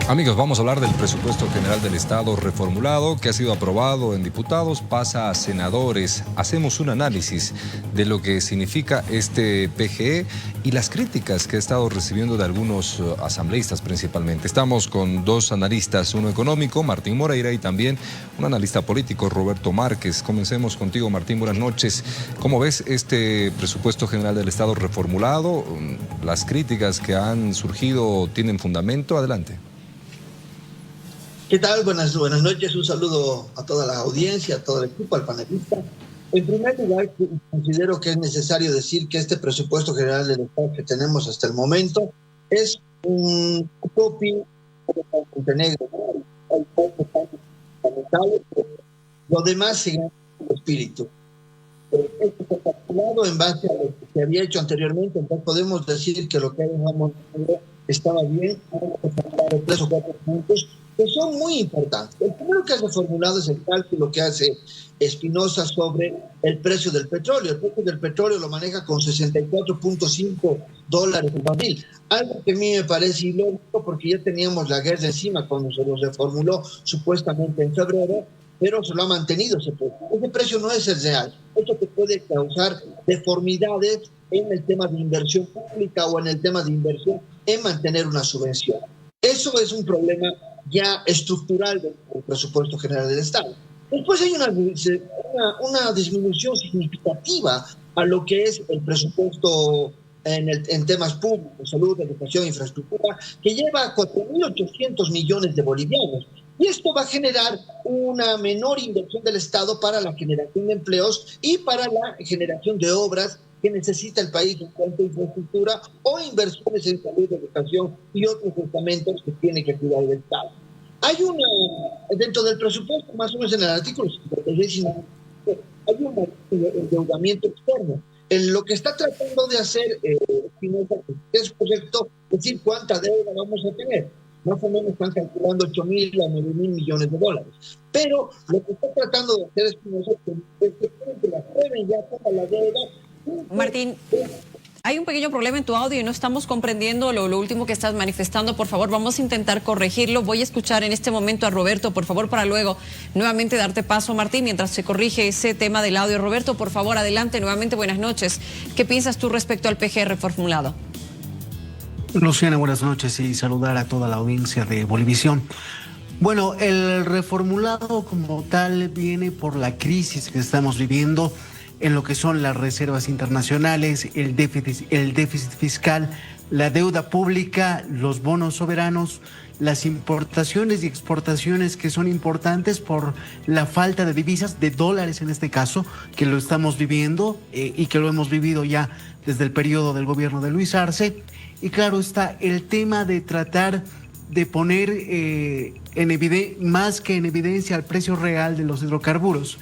Amigos, vamos a hablar del presupuesto general del Estado reformulado que ha sido aprobado en diputados, pasa a senadores. Hacemos un análisis de lo que significa este PGE y las críticas que ha estado recibiendo de algunos asambleístas principalmente. Estamos con dos analistas, uno económico, Martín Moreira, y también un analista político, Roberto Márquez. Comencemos contigo, Martín, buenas noches. ¿Cómo ves este presupuesto general del Estado reformulado? ¿Las críticas que han surgido tienen fundamento? Adelante. ¿Qué tal? Buenas noches, un saludo a toda la audiencia, a todo el equipo, al panelista. En primer lugar, considero que es necesario decir que este presupuesto general del Estado que tenemos hasta el momento es un copy de Montenegro. Hay pocos cambios fundamentales, pero lo demás sigue el espíritu. Esto fue calculado en base a lo que se había hecho anteriormente, entonces podemos decir que lo que ha dejado Montenegro estaba bien. Vamos a hablar de 3 o 4 puntos que son muy importantes. El primero que ha reformulado es el cálculo que hace Espinosa sobre el precio del petróleo. El precio del petróleo lo maneja con $64.5 el barril. Algo que a mí me parece ilógico porque ya teníamos la guerra encima cuando se lo reformuló supuestamente en febrero, pero se lo ha mantenido ese precio. Ese precio no es el real. Esto te puede causar deformidades en el tema de inversión pública o en el tema de inversión en mantener una subvención. Eso es un problema ya estructural del presupuesto general del Estado. Después hay una disminución significativa a lo que es el presupuesto en temas públicos, salud, educación, infraestructura, que lleva a 4.800 millones de bolivianos. Y esto va a generar una menor inversión del Estado para la generación de empleos y para la generación de obras que necesita el país en cuanto a infraestructura o inversiones en salud, educación y otros estamentos que tiene que cuidar el Estado. Hay dentro del presupuesto, más o menos en el artículo 56, hay un endeudamiento externo. En lo que está tratando de hacer Espinosa, es correcto decir cuánta deuda vamos a tener. Más o menos están calculando 8.000 a 9.000 millones de dólares. Pero lo que está tratando de hacer Espinosa es que la prueben ya toda la deuda. Martín, hay un pequeño problema en tu audio y no estamos comprendiendo lo último que estás manifestando. Por favor, vamos a intentar corregirlo. Voy a escuchar en este momento a Roberto, por favor, para luego nuevamente darte paso, Martín, mientras se corrige ese tema del audio. Roberto, por favor, adelante. Nuevamente, buenas noches. ¿Qué piensas tú respecto al PGE reformulado? Luciana, buenas noches y saludar a toda la audiencia de Bolivisión. Bueno, el reformulado como tal viene por la crisis que estamos viviendo en lo que son las reservas internacionales, el déficit fiscal, la deuda pública, los bonos soberanos, las importaciones y exportaciones que son importantes por la falta de divisas, de dólares en este caso, que lo estamos viviendo y que lo hemos vivido ya desde el periodo del gobierno de Luis Arce. Y claro está el tema de tratar de poner más que en evidencia el precio real de los hidrocarburos.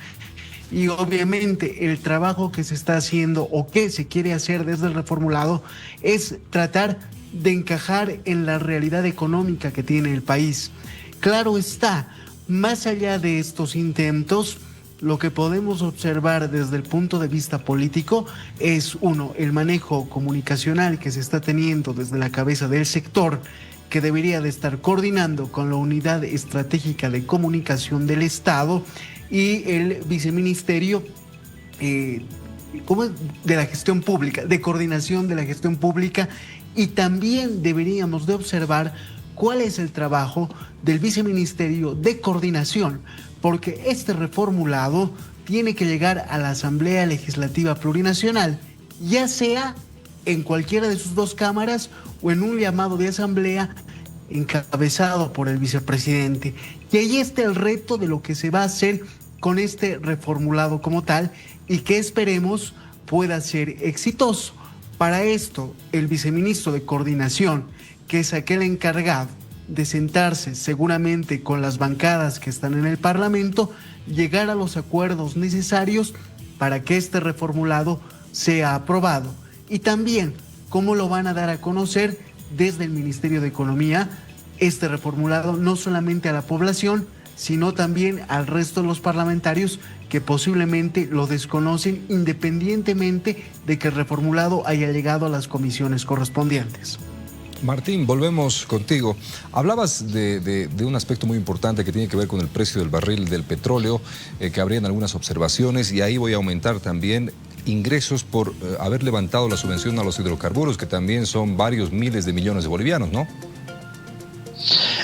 Y obviamente el trabajo que se está haciendo o que se quiere hacer desde el reformulado es tratar de encajar en la realidad económica que tiene el país. Claro está, más allá de estos intentos, lo que podemos observar desde el punto de vista político es, uno, el manejo comunicacional que se está teniendo desde la cabeza del sector, que debería de estar coordinando con la Unidad Estratégica de Comunicación del Estado y el Viceministerio de la Gestión Pública, de Coordinación de la Gestión Pública, y también deberíamos de observar cuál es el trabajo del Viceministerio de Coordinación, porque este reformulado tiene que llegar a la Asamblea Legislativa Plurinacional, ya sea en cualquiera de sus dos cámaras o en un llamado de asamblea encabezado por el vicepresidente. Y ahí está el reto de lo que se va a hacer con este reformulado como tal y que esperemos pueda ser exitoso. Para esto, el viceministro de Coordinación, que es aquel encargado de sentarse seguramente con las bancadas que están en el Parlamento, llegar a los acuerdos necesarios para que este reformulado sea aprobado. Y también cómo lo van a dar a conocer desde el Ministerio de Economía este reformulado, no solamente a la población, sino también al resto de los parlamentarios que posiblemente lo desconocen, independientemente de que el reformulado haya llegado a las comisiones correspondientes. Martín, volvemos contigo. Hablabas de un aspecto muy importante que tiene que ver con el precio del barril del petróleo, que habrían algunas observaciones, y ahí voy a aumentar también ingresos por haber levantado la subvención a los hidrocarburos, que también son varios miles de millones de bolivianos, ¿no?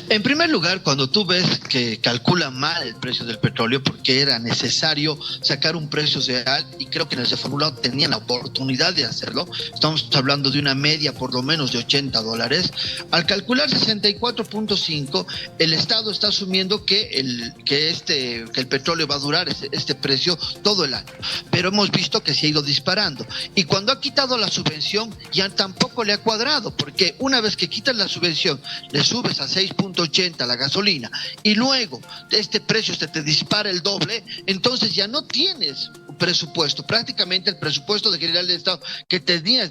En primer lugar, cuando tú ves que calculan mal el precio del petróleo porque era necesario sacar un precio real, y creo que en el reformulado tenían la oportunidad de hacerlo, estamos hablando de una media por lo menos de $80, al calcular 64.5, el Estado está asumiendo que el petróleo va a durar este precio todo el año, pero hemos visto que se ha ido disparando, y cuando ha quitado la subvención ya tampoco le ha cuadrado, porque una vez que quitas la subvención, le subes a 6.80 la gasolina y luego este precio te dispara el doble, entonces ya no tienes presupuesto. Prácticamente el presupuesto de general del Estado que tenías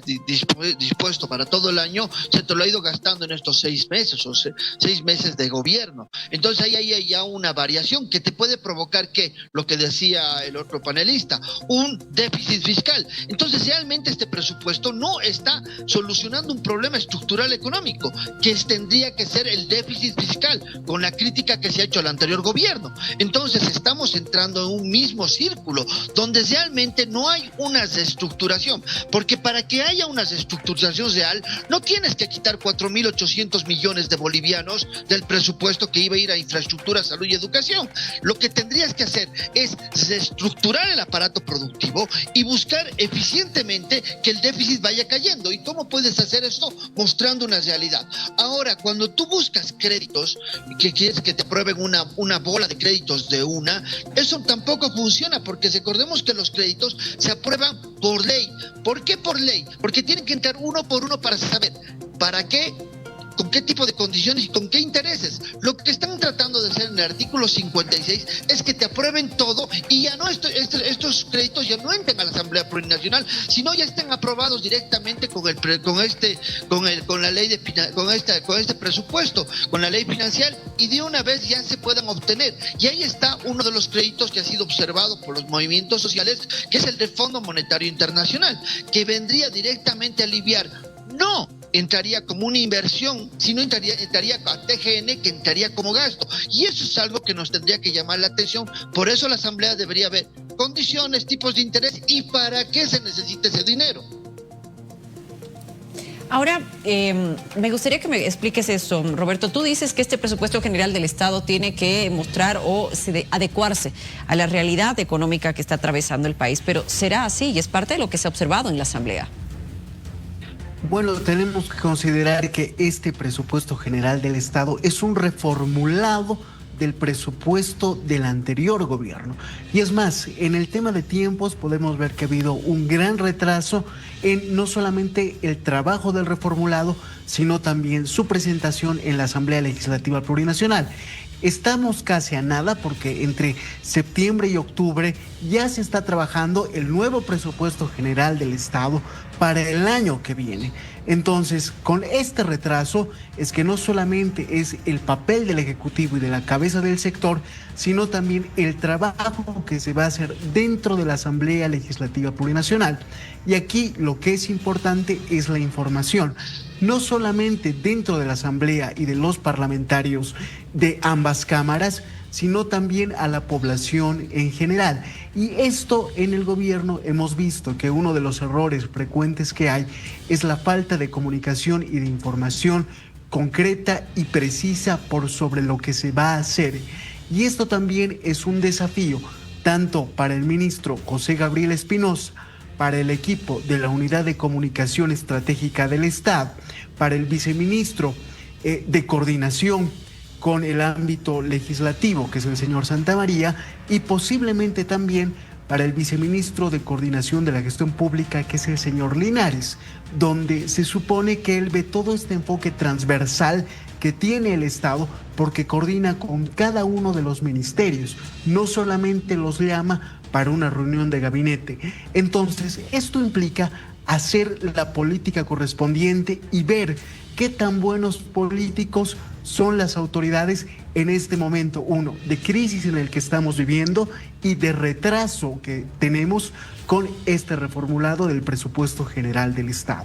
dispuesto para todo el año se te lo ha ido gastando en estos 6 meses o 6 meses de gobierno. Entonces ahí hay ya una variación que te puede provocar, que lo que decía el otro panelista, un déficit fiscal. Entonces realmente este presupuesto no está solucionando un problema estructural económico, que tendría que ser el déficit fiscal, con la crítica que se ha hecho al anterior gobierno. Entonces estamos entrando en un mismo círculo donde realmente no hay una reestructuración, porque para que haya una reestructuración real no tienes que quitar 4.800 millones de bolivianos del presupuesto que iba a ir a infraestructura, salud y educación. Lo que tendrías que hacer es reestructurar el aparato productivo y buscar eficientemente que el déficit vaya cayendo. ¿Y cómo puedes hacer esto? Mostrando una realidad. Ahora, cuando tú buscas créditos, que quieres que te aprueben una bola de créditos de una, eso tampoco funciona, porque recordemos que los créditos se aprueban por ley. ¿Por qué por ley? Porque tienen que entrar uno por uno para saber para qué, con qué tipo de condiciones y con qué intereses. Lo que están tratando de hacer en el artículo 56 es que te aprueben todo y ya no estos créditos ya no entran a la Asamblea Plurinacional, sino ya están aprobados directamente con este presupuesto, con la ley financiera, y de una vez ya se puedan obtener. Y ahí está uno de los créditos que ha sido observado por los movimientos sociales, que es el del Fondo Monetario Internacional, que vendría directamente a aliviar. No entraría como una inversión, sino entraría a TGN, que entraría como gasto, y eso es algo que nos tendría que llamar la atención. Por eso la Asamblea debería ver condiciones, tipos de interés y para qué se necesita ese dinero. Ahora, me gustaría que me expliques eso, Roberto. Tú dices que este presupuesto general del Estado tiene que mostrar o adecuarse a la realidad económica que está atravesando el país, pero ¿será así? Y es parte de lo que se ha observado en la Asamblea. Bueno, tenemos que considerar que este presupuesto general del Estado es un reformulado del presupuesto del anterior gobierno. Y es más, en el tema de tiempos podemos ver que ha habido un gran retraso en no solamente el trabajo del reformulado, sino también su presentación en la Asamblea Legislativa Plurinacional. Estamos casi a nada, porque entre septiembre y octubre ya se está trabajando el nuevo presupuesto general del Estado para el año que viene. Entonces, con este retraso es que no solamente es el papel del Ejecutivo y de la cabeza del sector, sino también el trabajo que se va a hacer dentro de la Asamblea Legislativa Plurinacional. Y aquí lo que es importante es la información, no solamente dentro de la Asamblea y de los parlamentarios de ambas cámaras, sino también a la población en general. Y esto en el gobierno hemos visto que uno de los errores frecuentes que hay es la falta de comunicación y de información concreta y precisa por sobre lo que se va a hacer. Y esto también es un desafío tanto para el ministro José Gabriel Espinosa, para el equipo de la Unidad de Comunicación Estratégica del Estado, para el viceministro de Coordinación con el ámbito legislativo, que es el señor Santamaría, y posiblemente también para el viceministro de Coordinación de la Gestión Pública, que es el señor Linares, donde se supone que él ve todo este enfoque transversal que tiene el Estado, porque coordina con cada uno de los ministerios, no solamente los llama para una reunión de gabinete. Entonces, esto implica hacer la política correspondiente y ver qué tan buenos políticos son las autoridades en este momento, uno, de crisis en el que estamos viviendo y de retraso que tenemos con este reformulado del presupuesto general del Estado.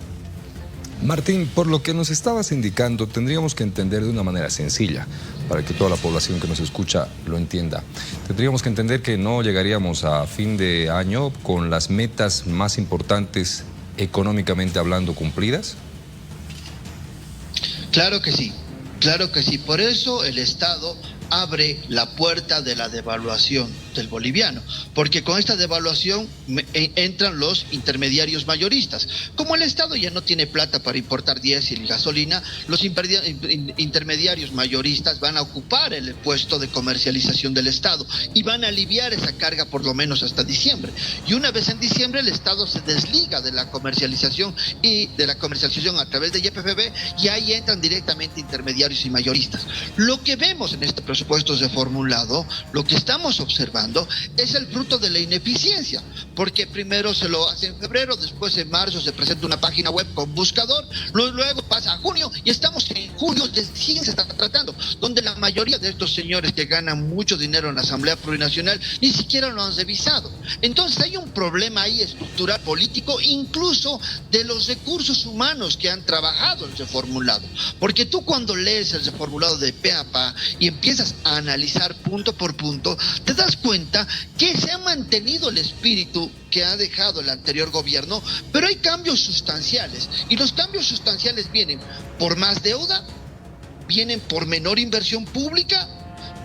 Martín, por lo que nos estabas indicando, tendríamos que entender de una manera sencilla, para que toda la población que nos escucha lo entienda. Tendríamos que entender que no llegaríamos a fin de año con las metas más importantes económicamente hablando cumplidas. Claro que sí, claro que sí. Por eso el Estado abre la puerta de la devaluación del boliviano, porque con esta devaluación entran los intermediarios mayoristas. Como el Estado ya no tiene plata para importar diésel y gasolina, los intermediarios mayoristas van a ocupar el puesto de comercialización del Estado y van a aliviar esa carga por lo menos hasta diciembre. Y una vez en diciembre el Estado se desliga de la comercialización y de la comercialización a través de YPFB, y ahí entran directamente intermediarios y mayoristas. Lo que vemos en este presupuesto reformulado, lo que estamos observando es el fruto de la ineficiencia, porque primero se lo hace en febrero, después en marzo se presenta una página web con buscador, luego pasa a junio y estamos en julio, recién se está tratando, donde la mayoría de estos señores que ganan mucho dinero en la Asamblea Plurinacional ni siquiera lo han revisado. Entonces hay un problema ahí estructural político, incluso de los recursos humanos que han trabajado el reformulado, porque tú cuando lees el reformulado de pe a pa y empiezas a analizar punto por punto, te das cuenta que se ha mantenido el espíritu que ha dejado el anterior gobierno, pero hay cambios sustanciales, y los cambios sustanciales vienen por más deuda, vienen por menor inversión pública,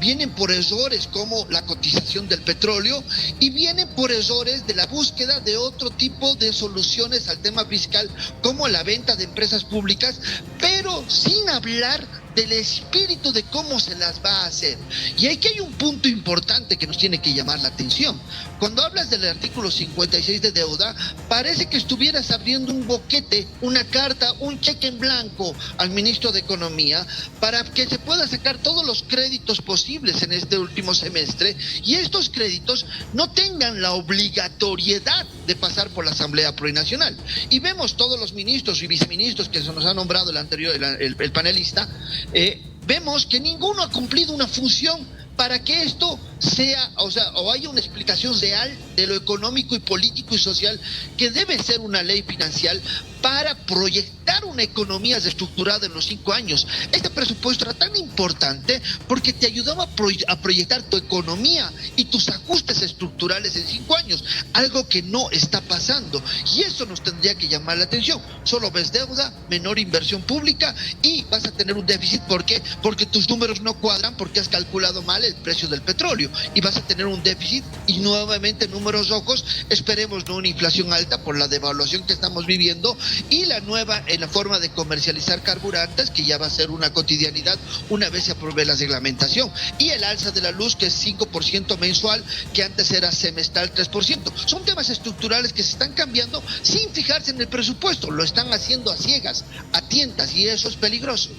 vienen por errores como la cotización del petróleo y vienen por errores de la búsqueda de otro tipo de soluciones al tema fiscal como la venta de empresas públicas, pero sin hablar del espíritu de cómo se las va a hacer. Y aquí hay un punto importante que nos tiene que llamar la atención. Cuando hablas del artículo 56 de deuda, parece que estuvieras abriendo un boquete, una carta, un cheque en blanco al ministro de Economía para que se pueda sacar todos los créditos posibles en este último semestre, y estos créditos no tengan la obligatoriedad de pasar por la Asamblea Plurinacional. Y vemos todos los ministros y viceministros que se nos ha nombrado el panelista, vemos que ninguno ha cumplido una función para que esto sea, o haya una explicación real de lo económico y político y social que debe ser una ley financiera para proyectar una economía reestructurada en los 5 años. Este presupuesto era tan importante porque te ayudaba a proyectar tu economía y tus ajustes estructurales en 5 años, algo que no está pasando, y eso nos tendría que llamar la atención. Solo ves deuda, menor inversión pública y vas a tener un déficit. ¿Por qué? Porque tus números no cuadran, porque has calculado mal el precio del petróleo y vas a tener un déficit y nuevamente números rojos. Esperemos no una inflación alta por la devaluación que estamos viviendo y la nueva en la forma de comercializar carburantes, que ya va a ser una cotidianidad una vez se apruebe la reglamentación, y el alza de la luz, que es 5% mensual, que antes era semestral 3%. Son temas estructurales que se están cambiando sin fijarse en el presupuesto, lo están haciendo a ciegas, a tientas, y eso es peligroso.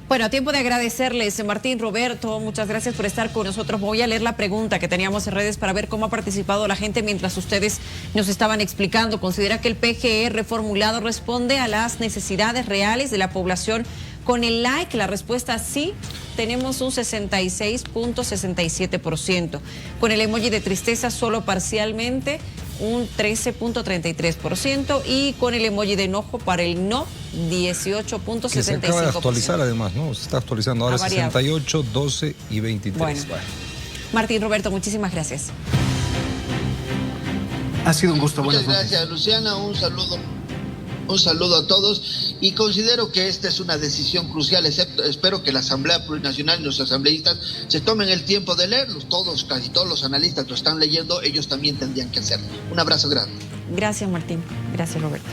Bueno, a tiempo de agradecerles, Martín, Roberto, muchas gracias por estar con nosotros. Voy a leer la pregunta que teníamos en redes para ver cómo ha participado la gente mientras ustedes nos estaban explicando. ¿Considera que el PGE reformulado responde a las necesidades reales de la población? Con el like, la respuesta sí, tenemos un 66.67%. Con el emoji de tristeza solo parcialmente, un 13.33%, y con el emoji de enojo para el no, 18.65%. Que se acaba de actualizar además, ¿no? Se está actualizando ahora 68, 12 y 23. Bueno. Martín, Roberto, muchísimas gracias. Ha sido un gusto. Muchas gracias, Luciana, un saludo a todos, y considero que esta es una decisión crucial. Espero que la Asamblea Plurinacional y los asambleístas se tomen el tiempo de leerlos. Casi todos los analistas lo están leyendo, ellos también tendrían que hacerlo. Un abrazo grande. Gracias, Martín. Gracias, Roberto.